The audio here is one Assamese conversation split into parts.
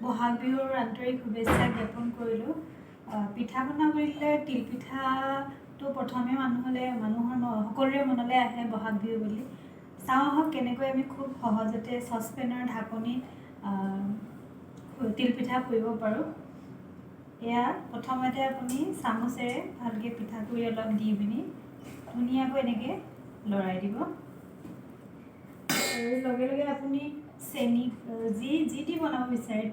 বহাগ বিহুৰ আন্তৰিক শুভেচ্ছা জ্ঞাপন কৰিলোঁ। পিঠা পনা বুলিলে তিলপিঠাটো প্ৰথমে মানুহৰ সকলোৰে মনলৈ আহে বহাগ বিহু বুলি। চাওঁ আহক কেনেকৈ আমি খুব সহজতে চচপেনৰ ঢাকনিত তিলপিঠা পুৰিব পাৰোঁ। এয়া প্ৰথমতে আপুনি চামুচেৰে ভালকৈ পিঠাগুড়ি অলপ দি পিনি ধুনীয়াকৈ এনেকৈ লৰাই দিব। আৰু লগে লগে আপুনি চেনি যি দি বনাব বিচাৰে,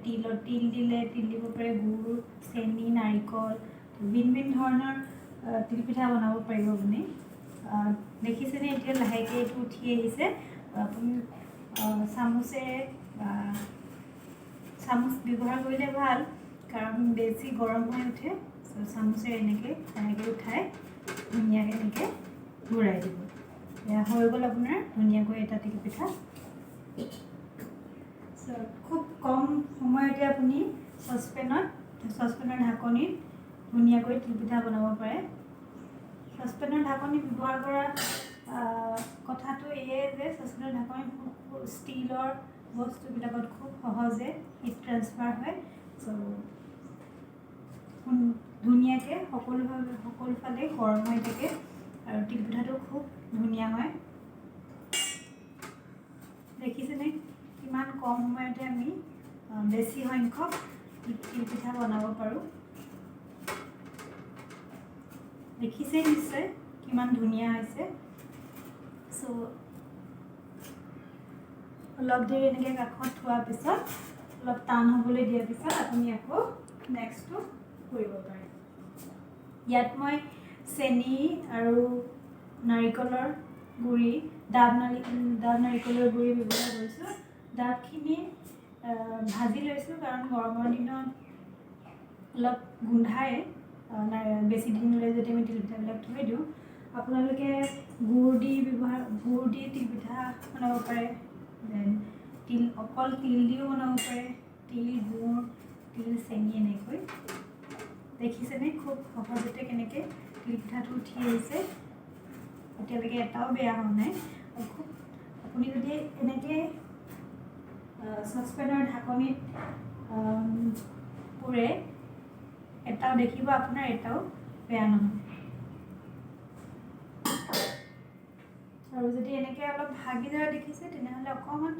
তিল দিলে তিল দিব পাৰে, গুড়, চেনি, নাৰিকল, ভিন ধৰণৰ তিলপিঠা বনাব পাৰিব আপুনি। দেখিছেনে এতিয়া লাহেকৈ এইটো উঠি আহিছে। আপুনি চামুচেৰে চামুচ ব্যৱহাৰ কৰিলে ভাল, কাৰণ বেছি গৰম হৈ উঠে। চামুচেৰে এনেকৈ লাহেকৈ উঠাই ধুনীয়াকৈ এনেকৈ ঘূৰাই দিব। এয়া হৈ গ'ল আপোনাৰ ধুনীয়াকৈ এটা তিলপিঠা। খুব কম সময়তে আপুনি চচপেনৰ ঢাকনিত ধুনীয়াকৈ তিলপিঠা বনাব পাৰে। চচপেনৰ ঢাকনি ব্যৱহাৰ কৰা কথাটো এয়ে যে চচপেনৰ ঢাকনি ষ্টীলৰ বস্তুবিলাকত খুব সহজে হিট ট্ৰান্সফাৰ হয়। ধুনীয়াকৈ সকলো ফালে গৰম হৈ থাকে আৰু তিলপিঠাটো খুব ধুনীয়া হয়। দেখিছেনে কিমান কম সময়তে আমি বেছি সংখ্যক তিলপিঠা বনাব পাৰোঁ। দেখিছেই নিশ্চয় কিমান ধুনীয়া হৈছে। অলপ দেৰি এনেকৈ কাষত থোৱাৰ পিছত, অলপ টান হ'বলৈ দিয়াৰ পিছত আপুনি আকৌ নেক্সটটো কৰিব পাৰে। ইয়াত মই চেনি আৰু নাৰিকলৰ গুড়ি, ডাব নাৰিকলৰ গুড়ি ব্যৱহাৰ কৰিছোঁ। ডাবখিনি ভাজি লৈছোঁ, কাৰণ গৰমৰ দিনত অলপ গোন্ধায় বেছি দিনলৈ যদি আমি তিলপিঠাবিলাক থৈ দিওঁ। আপোনালোকে গুড় দি তিলপিঠা বনাব পাৰে, অকল তিল দিও বনাব পাৰে। তিল, গুড়, তিল, চেনি এনেকৈ। দেখিছেনে খুব সহজতে কেনেকৈ তিলপিঠাটো উঠি আহিছে। এতিয়ালৈকে এটাও বেয়া হোৱা নাই। আপুনি যদি এনেকৈ চচপেনৰ ঢাকনিত পুৰে, এটাও দেখিব আপোনাৰ এটাও বেয়া নহয়। আৰু যদি এনেকৈ অলপ ভাগি যোৱা দেখিছে, তেনেহ'লে অকণমান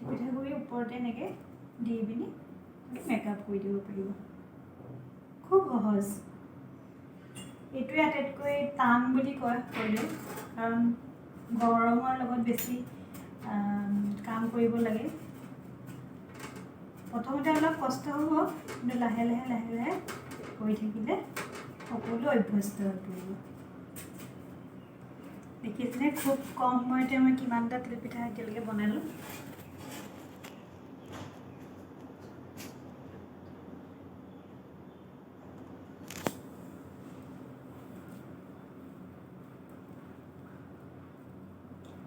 পিঠাগুড়ি ওপৰতে এনেকৈ দি পিনি মেকআপ কৰি দিব পাৰিব। খুব সহজ। এইটোৱে আটাইতকৈ টান বুলি কৰিলে, কাৰণ গৰমৰ লগত বেছি কাম কৰিব লাগে। প্ৰথমতে অলপ কষ্ট হ'ব, কিন্তু লাহে লাহে কৰি থাকিলে সকলো অভ্যস্ত হৈ পৰিব। দেখিছেনে খুব কম সময়তে মই কিমানটা তিলপিঠা এতিয়ালৈকে বনালোঁ।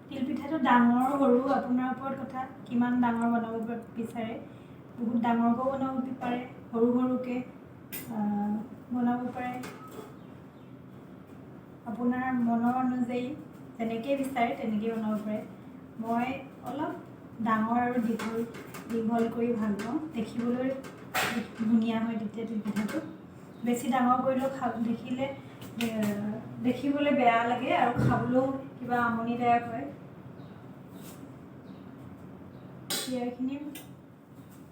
তিলপিঠাটো ডাঙৰ সৰু আপোনাৰ ওপৰত কথা, কিমান ডাঙৰ বনাব বিচাৰে। বহুত ডাঙৰকৈও বনাব পাৰে, সৰুকৈ বনাব পাৰে। আপোনাৰ মনৰ অনুযায়ী যেনেকৈ বিচাৰে তেনেকৈ বনাব পাৰে। মই অলপ ডাঙৰ আৰু দীঘল কৰি ভাল পাওঁ, দেখিবলৈ ধুনীয়া হয় তেতিয়া তিলপিঠাটো। বেছি ডাঙৰ কৰিলেও দেখিবলৈ বেয়া লাগে আৰু খাবলৈও কিবা আমনিদায়ক হয়। এইখিনি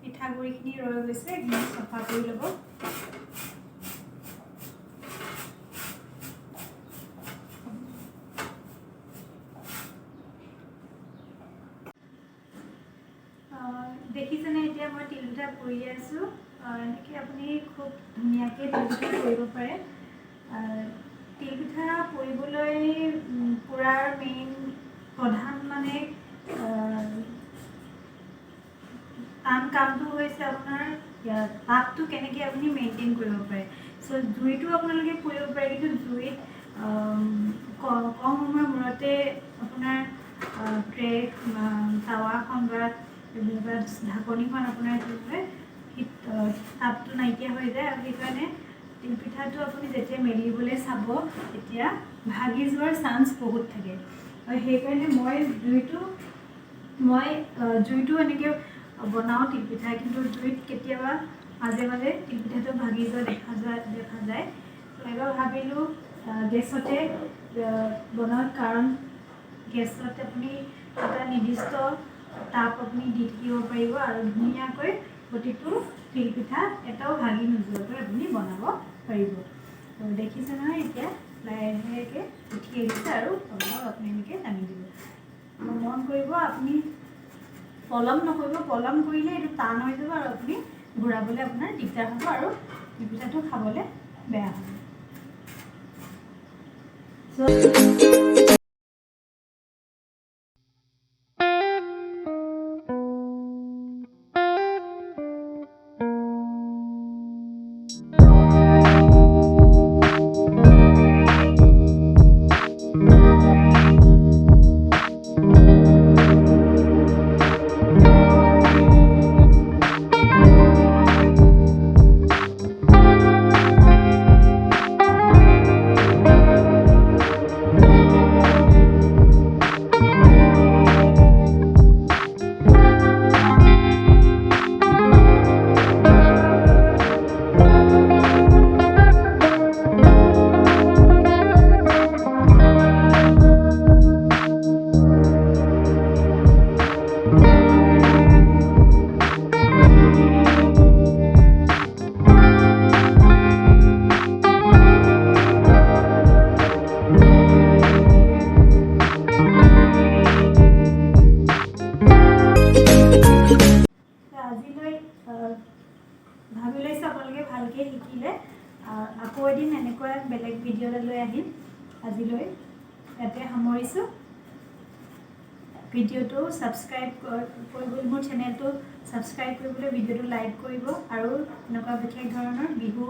পিঠাগুড়িখিনি ৰৈ গৈছে, এইখিনি চফা কৰি ল'ব। দেখিছেনে এতিয়া মই তিলপিঠা পুৰি আছোঁ। এনেকৈ আপুনি খুব ধুনীয়াকৈ তিলপিঠা কৰিব পাৰে। তিলপিঠা পুৰিবলৈ পুৰাৰ প্ৰধান টান কামটো হৈছে আপোনাৰ তাপটো কেনেকৈ আপুনি মেইনটেইন কৰিব পাৰে। জুইটো আপোনালোকে পুৰিব পাৰে, কিন্তু জুইত কম সময়ৰ মূৰতে আপোনাৰ টাৱাখন বা ঢাকনিখন আপোনাৰ কি হয়, তাপটো নাইকিয়া হৈ যায়। আৰু সেইকাৰণে তিলপিঠাটো আপুনি যেতিয়া মেলিবলৈ চাব, তেতিয়া ভাগি যোৱাৰ চান্স বহুত থাকে। আৰু সেইকাৰণে মই জুইটো এনেকৈ বনাওঁ তিলপিঠা, কিন্তু জুইত কেতিয়াবা মাজে মাজে তিলপিঠাটো ভাগি যোৱা দেখা যায়। এবাৰ ভাবিলোঁ গেছতে বনোৱাৰ কাৰণ গেছত আপুনি এটা নিৰ্দিষ্ট তাপ আপুনি দি থাকিব পাৰিব আৰু ধুনীয়াকৈ প্ৰতিটো তিলপিঠা এটাও ভাগি নোযোৱাকৈ আপুনি বনাব পাৰিব। দেখিছে নহয়, এতিয়া লাহেকৈ উঠি আহিছে আৰু তলত আপুনি এনেকৈ দাঙি দিব। মন কৰিব আপুনি পলম নকৰিব, পলম কৰিলে এইটো টান হৈ যাব আৰু আপুনি ঘূৰাবলৈ আপোনাৰ দিগদাৰ হ'ব আৰু তিলপিঠাটো খাবলৈ বেয়া হ'ব। ভাবি লৈছে আপোনালোকে ভালকৈ শিকিলে। আকৌ এদিন এনেকুৱা বেলেগ ভিডিঅ' এটা লৈ আহিম। আজিলৈ ইয়াতে সামৰিছোঁ। ভিডিঅ'টো ছাবস্ক্ৰাইব কৰিবলৈ, মোৰ চেনেলটো ছাবস্ক্ৰাইব কৰিবলৈ, ভিডিঅ'টো লাইক কৰিব আৰু এনেকুৱা বিশেষ ধৰণৰ বিহু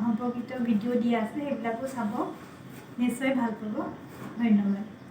সম্পৰ্কিত ভিডিঅ' দিয়া আছে, সেইবিলাকো চাব, নিশ্চয় ভাল পাব। ধন্যবাদ।